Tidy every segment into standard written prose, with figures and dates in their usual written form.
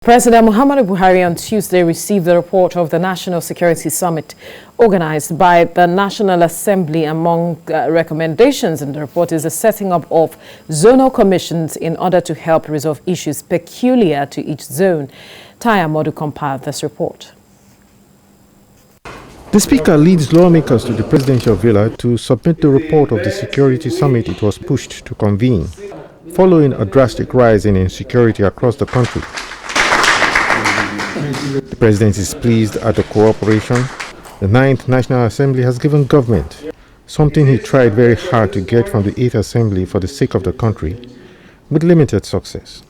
President Muhammadu Buhari on Tuesday received the report of the National Security Summit organized by the National Assembly. Among recommendations in the report is the setting up of zonal commissions in order to help resolve issues peculiar to each zone. Taya Modu compiled this report. The Speaker leads lawmakers to the presidential villa to submit the report of the Security Summit it was pushed to convene, following a drastic rise in insecurity across the country. The President is pleased at the cooperation the 9th National Assembly has given government, something he tried very hard to get from the 8th Assembly for the sake of the country, with limited success.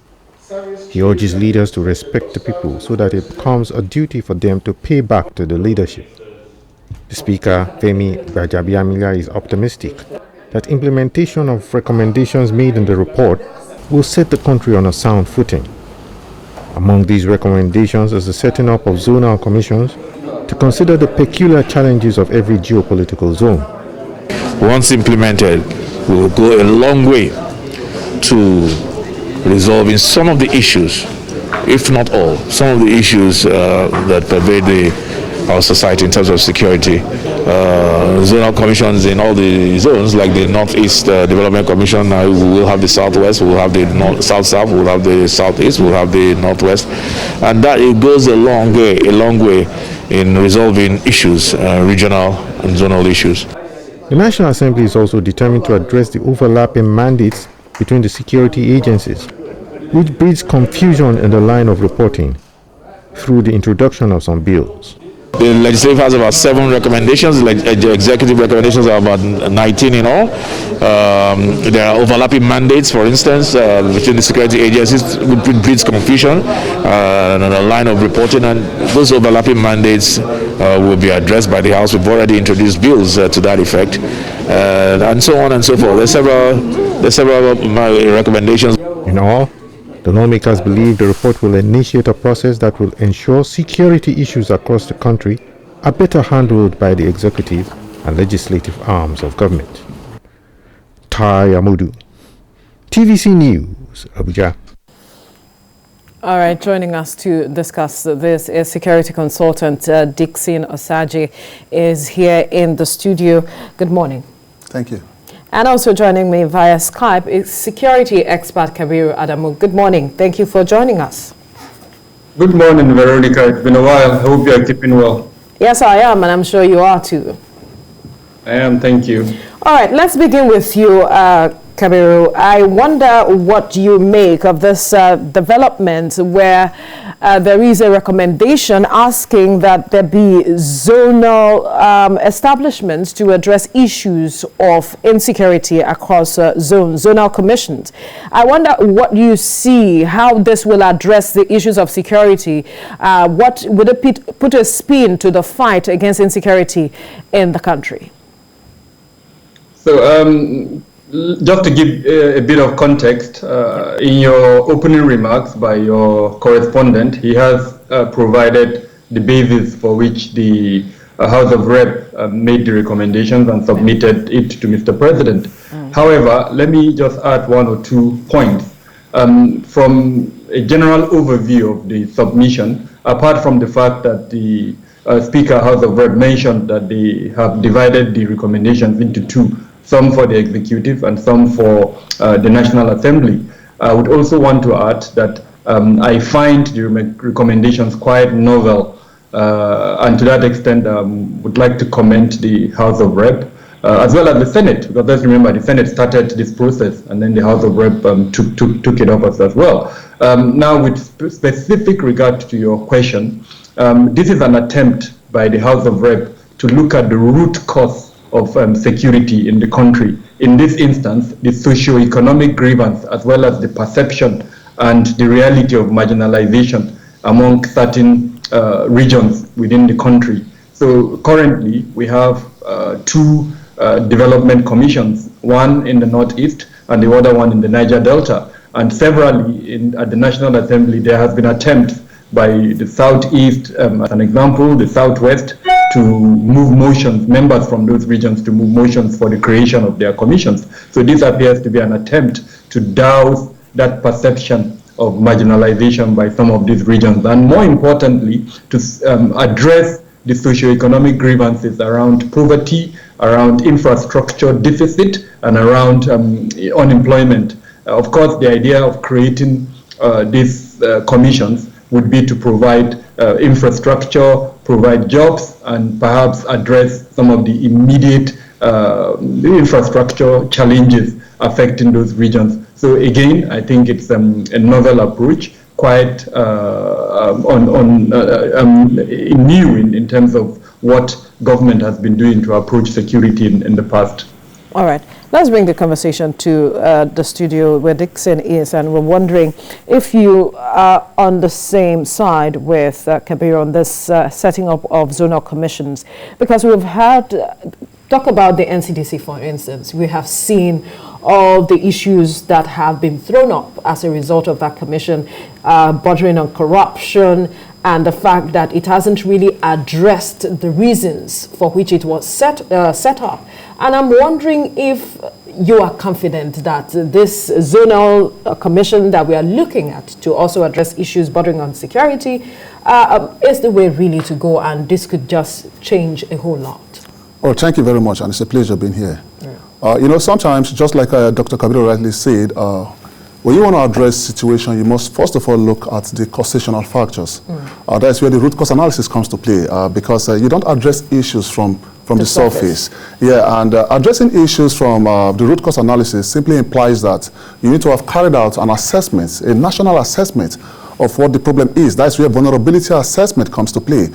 He urges leaders to respect the people so that it becomes a duty for them to pay back to the leadership. The Speaker, Femi Gbajabiamila, is optimistic that implementation of recommendations made in the report will set the country on a sound footing. Among these recommendations is the setting up of zonal commissions to consider the peculiar challenges of every geopolitical zone. Once implemented, we will go a long way to resolving some of the issues, if not all, some of the issues that pervade our society in terms of security. Zonal commissions in all the zones, like the Northeast Development Commission, we will have the Southwest, we will have the South-South, we will have the Southeast, we will have the Northwest, and that it goes a long way in resolving issues, regional and zonal issues. The National Assembly is also determined to address the overlapping mandates between the security agencies, which breeds confusion in the line of reporting through the introduction of some bills. The legislative has about 7 recommendations, the executive recommendations are about 19 in all. There are overlapping mandates, for instance, between the security agencies, which breeds confusion and a line of reporting, and those overlapping mandates will be addressed by the House. We've already introduced bills to that effect, and so on and so forth. There's several recommendations. In all, the lawmakers believe the report will initiate a process that will ensure security issues across the country are better handled by the executive and legislative arms of government. Taya Modu, TVC News, Abuja. All right, joining us to discuss this is security consultant Dixon Osaji is here in the studio. Good morning. Thank you. And also joining me via Skype is security expert Kabiru Adamu. Good morning. Thank you for joining us. Good morning, Veronica. It's been a while. I hope you are keeping well. Yes, I am, and I'm sure you are too. I am. Thank you. All right, let's begin with you, Kabiru. I wonder what you make of this development where there is a recommendation asking that there be zonal establishments to address issues of insecurity across zones, zonal commissions. I wonder what you see, how this will address the issues of security. What would it put a spin to the fight against insecurity in the country? So, just to give a bit of context, in your opening remarks by your correspondent, he has provided the basis for which the House of Rep made the recommendations and submitted it to Mr. President. However, let me just add 1 or 2 points. From a general overview of the submission, apart from the fact that the Speaker House of Rep mentioned that they have divided the recommendations into 2, some for the executive and some for the National Assembly. I would also want to add that I find the recommendations quite novel, and to that extent would like to commend the House of Rep as well as the Senate, because let's remember the Senate started this process and then the House of Rep took it up as well. Now, with specific regard to your question, this is an attempt by the House of Rep to look at the root cause of security in the country. In this instance, the socio-economic grievance as well as the perception and the reality of marginalization among certain regions within the country. So currently we have 2 development commissions, one in the Northeast and the other one in the Niger Delta. And severally at the National Assembly there has been attempts by the Southeast, as an example, the Southwest, to move motions, members from those regions to move motions for the creation of their commissions. So this appears to be an attempt to douse that perception of marginalization by some of these regions, and more importantly, to address the socioeconomic grievances around poverty, around infrastructure deficit, and around unemployment. Of course, the idea of creating these commissions would be to provide infrastructure, provide jobs, and perhaps address some of the immediate infrastructure challenges affecting those regions. So again, I think it's a novel approach, quite new in terms of what government has been doing to approach security in the past. All right, let's bring the conversation to the studio where Dixon is, and we're wondering if you are on the same side with Kabir on this setting up of zonal commissions, because we've had talk about the NCDC, for instance. We have seen all the issues that have been thrown up as a result of that commission, bordering on corruption, and the fact that it hasn't really addressed the reasons for which it was set up. And I'm wondering if you are confident that this zonal commission that we are looking at to also address issues bordering on security is the way really to go, and this could just change a whole lot. Oh, thank you very much, and it's a pleasure being here. Yeah. Sometimes, just like Dr. Kabir rightly said, when you want to address situation, you must first of all look at the causational factors. That's where the root cause analysis comes to play, because you don't address issues from the surface. Yeah, and addressing issues from the root cause analysis simply implies that you need to have carried out an assessment, a national assessment of what the problem is. That's where vulnerability assessment comes to play,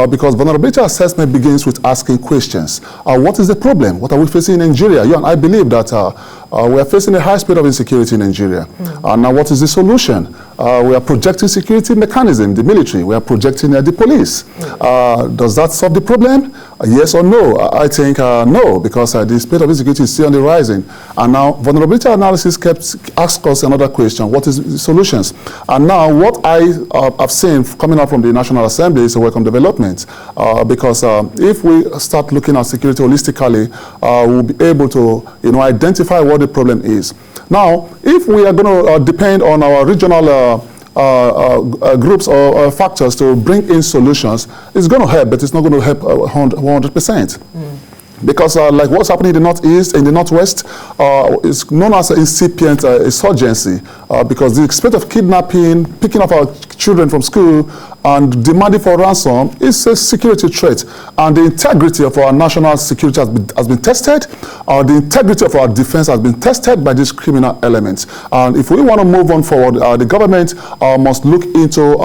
because vulnerability assessment begins with asking questions. What is the problem? What are we facing in Nigeria? You and I believe that we are facing a high speed of insecurity in Nigeria. Now, what is the solution? We are projecting security mechanism, the military. We are projecting the police. Does that solve the problem? Yes or no? I think no, because the speed of insecurity is still on the rising. And now, vulnerability analysis asks us another question: what is the solutions? And now, what I have seen coming out from the National Assembly is a welcome development, because if we start looking at security holistically, we'll be able to identify what the problem is. Now, if we are going to depend on our regional groups or factors to bring in solutions, it's going to help, but it's not going to help 100%. Because like what's happening in the Northeast, in the Northwest, is known as incipient insurgency, because the spate of kidnapping, picking up our children from school, and demanding for ransom is a security threat. And the integrity of our national security has been tested. The integrity of our defense has been tested by these criminal elements. And if we want to move on forward, the government must look into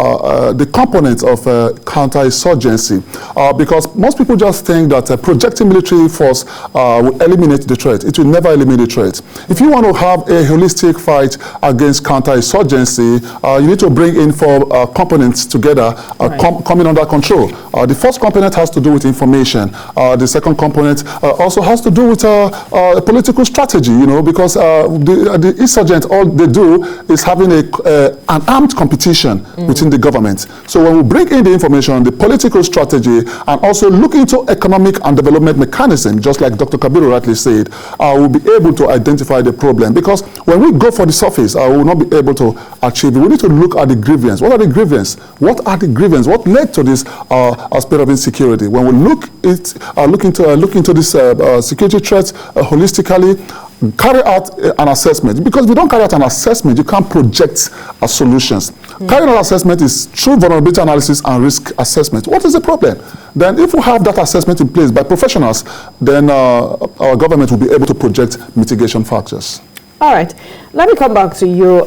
the components of counterinsurgency, because most people just think that projecting military force will eliminate the threat. It will never eliminate the threat. If you want to have a holistic fight against counterinsurgency, you need to bring in 4 components together, coming under control. The first component has to do with information. The second component also has to do with a political strategy, because the insurgents, all they do is having an armed competition within the government. So when we bring in the information, the political strategy, and also look into economic and development mechanism, just like Dr. Kabir rightly said, we'll be able to identify the problem. Because when we go for the surface, we will not be able to achieve it. We need to look at the grievance. What are the grievance? What are the grievance? What led to this aspect of insecurity? When we look into this security threats holistically, carry out an assessment. Because if you don't carry out an assessment, you can't project solutions. Carrying out assessment is true vulnerability analysis and risk assessment. What is the problem? Then if we have that assessment in place by professionals, then our government will be able to project mitigation factors. All right. Let me come back to you,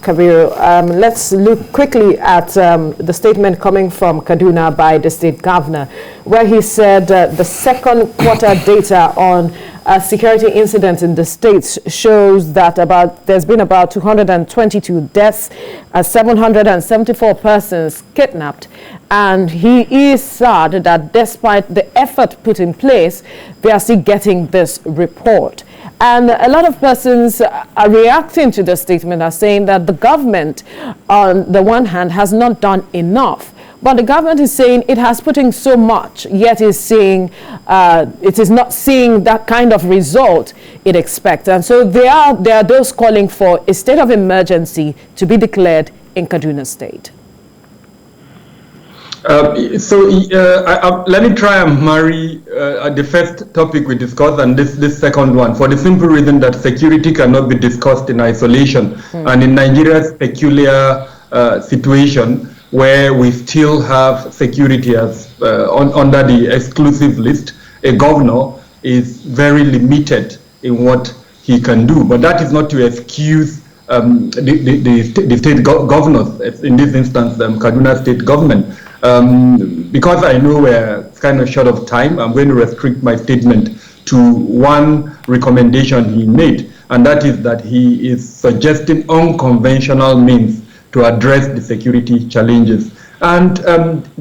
Kabir. Let's look quickly at the statement coming from Kaduna by the state governor, where he said the second quarter data on security incidents in the states shows that there's been about 222 deaths, 774 persons kidnapped. And he is sad that despite the effort put in place, they are still getting this report. And a lot of persons are reacting to the statement, are saying that the government, on the one hand, has not done enough. But the government is saying it has put in so much, yet is saying it is not seeing that kind of result it expects. And so there are those calling for a state of emergency to be declared in Kaduna State. Let me try and marry the first topic we discussed and this second one, for the simple reason that security cannot be discussed in isolation. And in Nigeria's peculiar situation, where we still have security as under the exclusive list, a governor is very limited in what he can do. But that is not to excuse the state governors, in this instance, Kaduna State government. Because I know we're kind of short of time, I'm going to restrict my statement to one recommendation he made, and that is that he is suggesting unconventional means to address the security challenges. And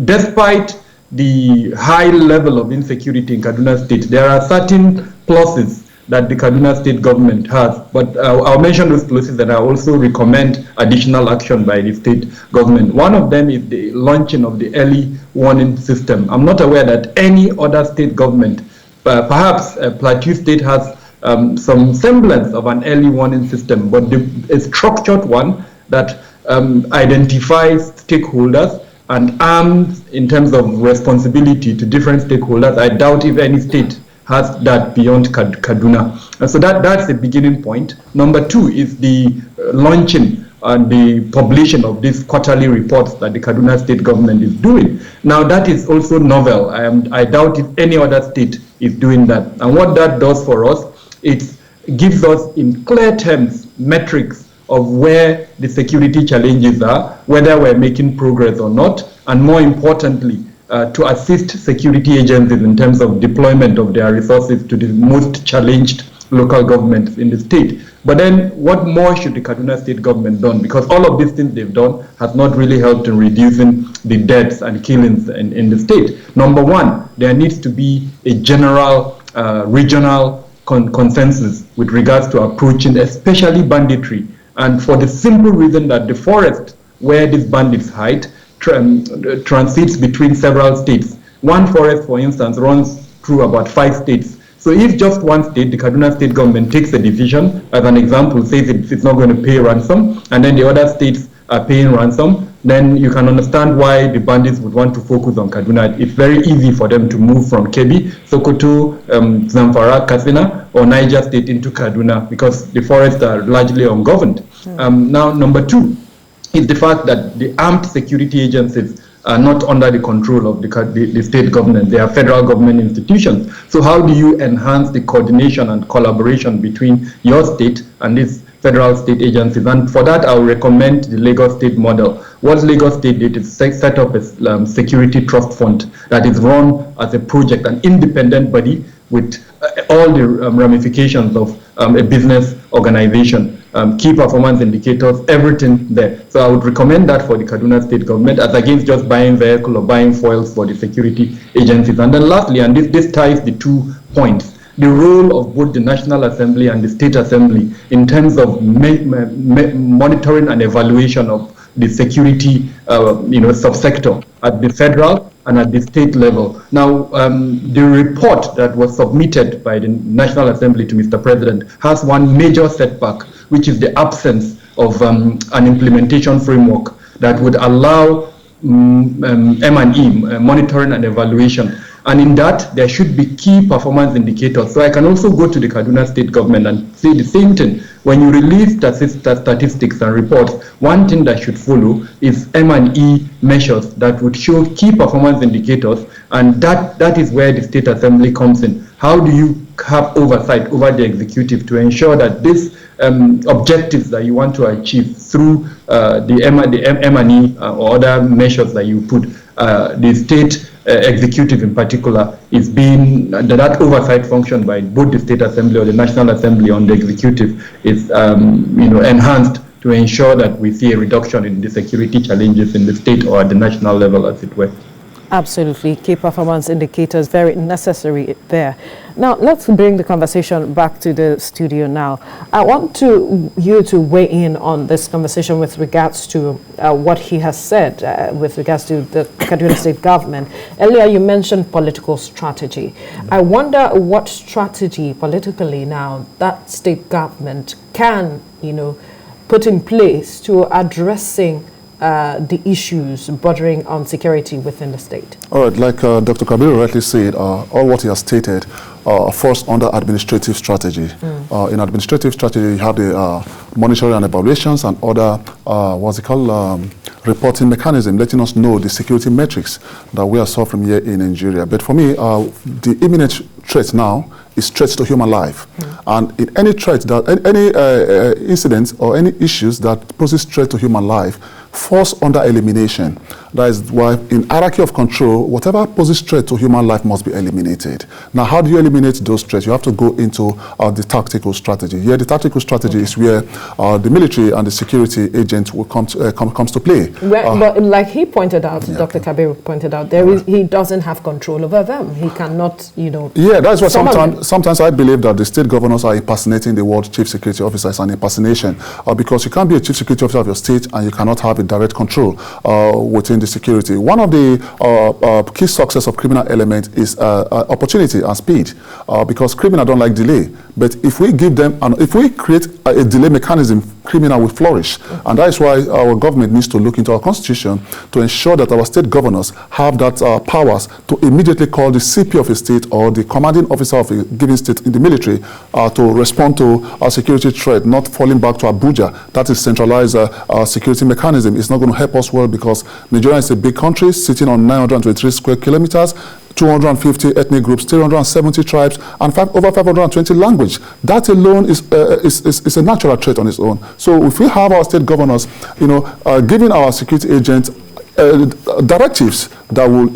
despite the high level of insecurity in Kaduna State, there are certain pluses that the Kaduna State government has. But I'll mention those pluses and I also recommend additional action by the state government. One of them is the launching of the early warning system. I'm not aware that any other state government, perhaps Plateau State has some semblance of an early warning system, but a structured one that identifies stakeholders and arms in terms of responsibility to different stakeholders. I doubt if any state has that beyond Kaduna. So that's the beginning point. Number two is the launching and the publishing of these quarterly reports that the Kaduna State government is doing. Now that is also novel. I doubt if any other state is doing that. And what that does for us, it gives us in clear terms metrics of where the security challenges are, whether we're making progress or not, and more importantly, to assist security agencies in terms of deployment of their resources to the most challenged local governments in the state. But then what more should the Kaduna State government done? Because all of these things they've done has not really helped in reducing the deaths and killings in the state. Number one, there needs to be a general regional consensus with regards to approaching especially banditry. And for the simple reason that the forest where these bandits hide transits between several states. One forest, for instance, runs through about 5 states. So if just one state, the Kaduna State government, takes a decision, as an example, says it's not going to pay ransom, and then the other states are paying ransom, then you can understand why the bandits would want to focus on Kaduna. It's very easy for them to move from Kebbi, Sokoto, Zamfara, Katsina, or Niger State into Kaduna because the forests are largely ungoverned. Now, number two is the fact that the armed security agencies are not under the control of the state government. They are federal government institutions. So how do you enhance the coordination and collaboration between your state and these federal state agencies? And for that, I will recommend the Lagos State model. What Lagos State did is set up a security trust fund that is run as a project, an independent body with all the ramifications of a business organization. Key performance indicators, everything there. So I would recommend that for the Kaduna State government as against just buying vehicle or buying foils for the security agencies. And then lastly, and this ties the 2 points, the role of both the National Assembly and the State Assembly in terms of monitoring and evaluation of the security subsector at the federal and at the state level. Now, the report that was submitted by the National Assembly to Mr. President has one major setback, which is the absence of an implementation framework that would allow M&E, monitoring and evaluation. And in that, there should be key performance indicators. So I can also go to the Kaduna State government and say the same thing. When you release statistics and reports, one thing that should follow is M&E measures that would show key performance indicators, and that is where the State Assembly comes in. How do you have oversight over the executive to ensure that these objectives that you want to achieve through the M&E or other measures that you put, the state executive in particular is being, that oversight function by both the State Assembly or the National Assembly on the executive is enhanced to ensure that we see a reduction in the security challenges in the state or at the national level, as it were. Absolutely. Key performance indicators, very necessary there. Now, let's bring the conversation back to the studio now. I want you to weigh in on this conversation with regards to what he has said with regards to the Kaduna State government. Earlier, you mentioned political strategy. I wonder what strategy politically now that state government can, put in place to addressing the issues bordering on security within the state. All right, like Dr. Kabiru rightly said, all what he has stated falls under administrative strategy. In administrative strategy, you have the monitoring and evaluations and other, reporting mechanism, letting us know the security metrics that we are suffering here in Nigeria. But for me, the imminent threat now is threats to human life. And in any threat, any incidents or any issues that poses threat to human life falls under elimination. That is why in hierarchy of control, whatever poses threat to human life must be eliminated. Now, how do you eliminate those threats? You have to go into the tactical strategy. Here, the tactical strategy is where the military and the security agent will comes to play. But like he pointed out, Dr. Kabiru pointed out, he doesn't have control over them. He cannot, Yeah, that's why sometimes I believe that the state governors are impersonating the word chief security officer. It's an impersonation because you can't be a chief security officer of your state and you cannot have a direct control within the security. One of the key success of criminal element is opportunity and speed, because criminal don't like delay. But if we give them, if we create a delay mechanism, criminal will flourish. And that is why our government needs to look into our constitution to ensure that our state governors have that powers to immediately call the CP of a state or the commanding officer of a given state in the military to respond to a security threat, not falling back to Abuja. That is centralized security mechanism. It's not going to help us well because Nigeria is a big country sitting on 923 square kilometers, 250 ethnic groups, 370 tribes, and over 520 languages. That alone is a natural trait on its own. So if we have our state governors, giving our security agents directives that will,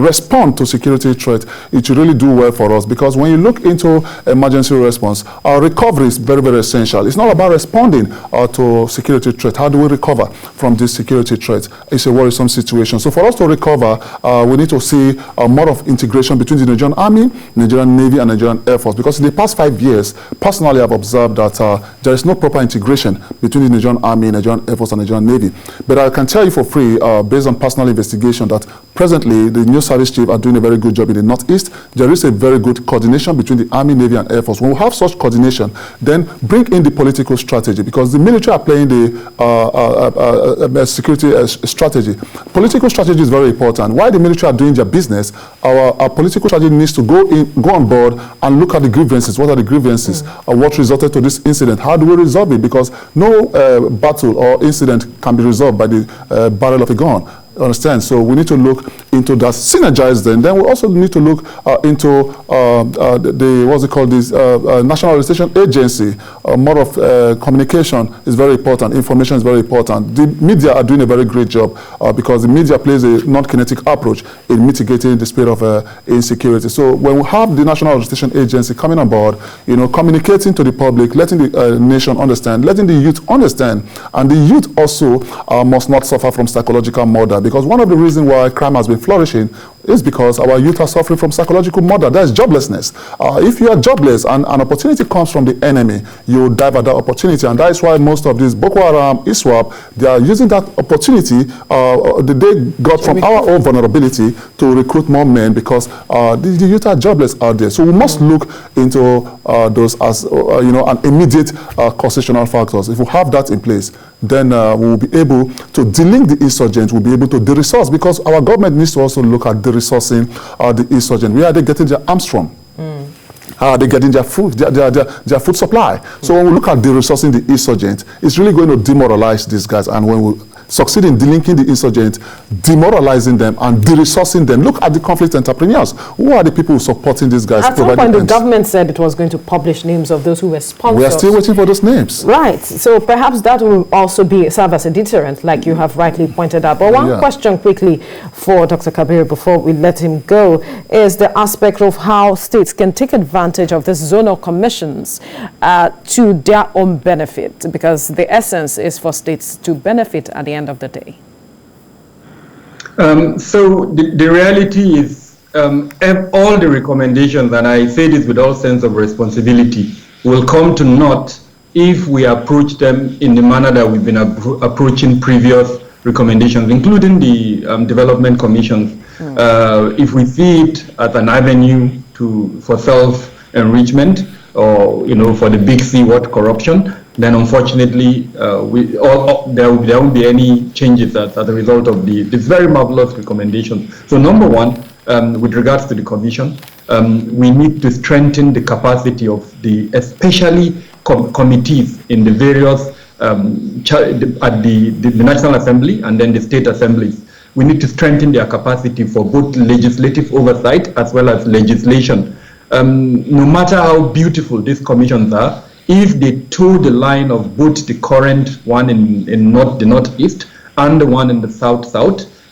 respond to security threat, it should really do well for us. Because when you look into emergency response, our recovery is very, very essential. It's not about responding to security threat. How do we recover from this security threat? It's a worrisome situation. So for us to recover, we need to see more of integration between the Nigerian Army, Nigerian Navy, and Nigerian Air Force. Because in the past 5 years, personally, I've observed that there is no proper integration between the Nigerian Army, Nigerian Air Force, and Nigerian Navy. But I can tell you for free, based on personal investigation, that presently the new service chiefs are doing a very good job in the Northeast. There is a very good coordination between the Army, Navy, and Air Force. When we have such coordination, then bring in the political strategy, because the military are playing the security strategy. Political strategy is very important. While the military are doing their business, our political strategy needs to go on board and look at the grievances. What are the grievances? What resulted to this incident? How do we resolve it? Because no battle or incident can be resolved by the barrel of a gun. Understand? So we need to look into that, synergize them. Then we also need to look into National Registration Agency. More of communication is very important. Information is very important. The media are doing a very great job because the media plays a non-kinetic approach in mitigating the spread of insecurity. So when we have the National Registration Agency coming on board, communicating to the public, letting the nation understand, letting the youth understand, and the youth also must not suffer from psychological murder. Because one of the reasons why crime has been flourishing is because our youth are suffering from psychological murder. That is joblessness. If you are jobless and an opportunity comes from the enemy, you dive at that opportunity. And that is why most of these Boko Haram, ISWAP, they are using that opportunity that they got from our own vulnerability to recruit more men, because the youth are jobless out there. So we must look into those as an immediate constitutional factors. If we have that in place, then we will be able to delink the insurgents, we'll be able to de-resource, because our government needs to also look at de-resourcing the insurgents. Where are they getting their arms from? How are they getting their food, their food supply? So when we look at de-resourcing the insurgents, it's really going to demoralize these guys. And when we succeed in delinking the insurgents, demoralizing them and de-resourcing them. Look at the conflict entrepreneurs. Who are the people supporting these guys? At some point, the government said it was going to publish names of those who were sponsors. We are still waiting for those names. Right. So perhaps that will also serve as a deterrent, like you have rightly pointed out. But one question quickly for Dr. Kabiru before we let him go is the aspect of how states can take advantage of these zonal commissions to their own benefit, because the essence is for states to benefit at the end of the day. So the reality is all the recommendations, and I say this with all sense of responsibility, will come to naught if we approach them in the manner that we've been approaching previous recommendations, including the development commissions. If we see it as an avenue for self-enrichment, or for the big C word, corruption, then unfortunately there won't be any changes as a result of this very marvelous recommendation. So number one, with regards to the commission, we need to strengthen the capacity of especially committees in the various at the National Assembly and then the state assemblies. We need to strengthen their capacity for both legislative oversight as well as legislation. No matter how beautiful these commissions are, if they toe the line of both the current one in the northeast and the one in the south,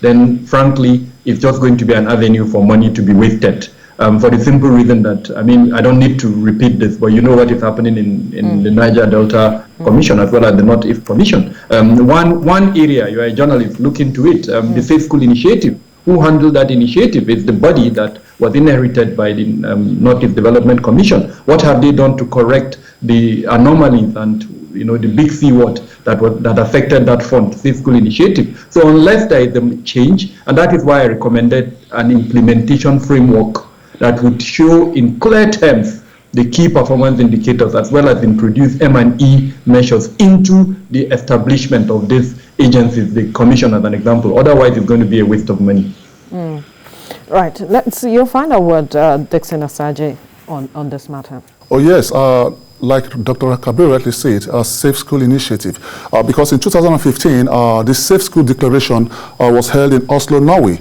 then frankly, it's just going to be an avenue for money to be wasted. For the simple reason that, I don't need to repeat this, but you know what is happening in the Niger Delta Commission as well as the Northeast Commission. One area, you are a journalist, look into it, the Safe School Initiative. Who handled that initiative is the body that was inherited by the Northeast Development Commission. What have they done to correct the anomalies and the big C word that affected that fund, Safe School Initiative? So unless there is a change, and that is why I recommended an implementation framework that would show in clear terms the key performance indicators as well as introduce M&E measures into the establishment of these agencies, the commission as an example. Otherwise, it's going to be a waste of money. Right. Let's see your final word, Dixon Osagie, on this matter. Oh, yes. Like Dr. Kabir rightly said, a Safe School Initiative. Because in 2015, the Safe School Declaration was held in Oslo, Norway.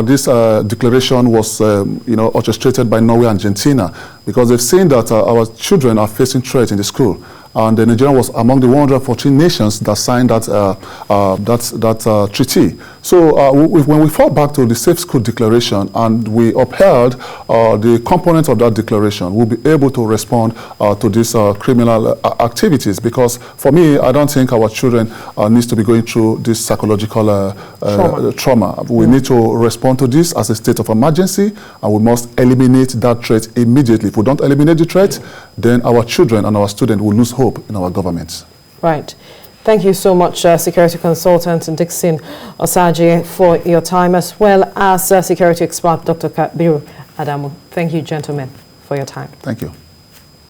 This declaration was, orchestrated by Norway and Argentina because they've seen that our children are facing threats in the school. And Nigeria was among the 114 nations that signed that treaty. So when we fall back to the Safe School Declaration and we upheld the components of that declaration, we'll be able to respond to these criminal activities. Because for me, I don't think our children need to be going through this psychological trauma. We need to respond to this as a state of emergency, and we must eliminate that threat immediately. If we don't eliminate the threat, then our children and our students will lose hope in our government. Right. Thank you so much, security consultant Dixon Osagie, for your time, as well as security expert Dr. Kabiru Adamu. Thank you, gentlemen, for your time. Thank you.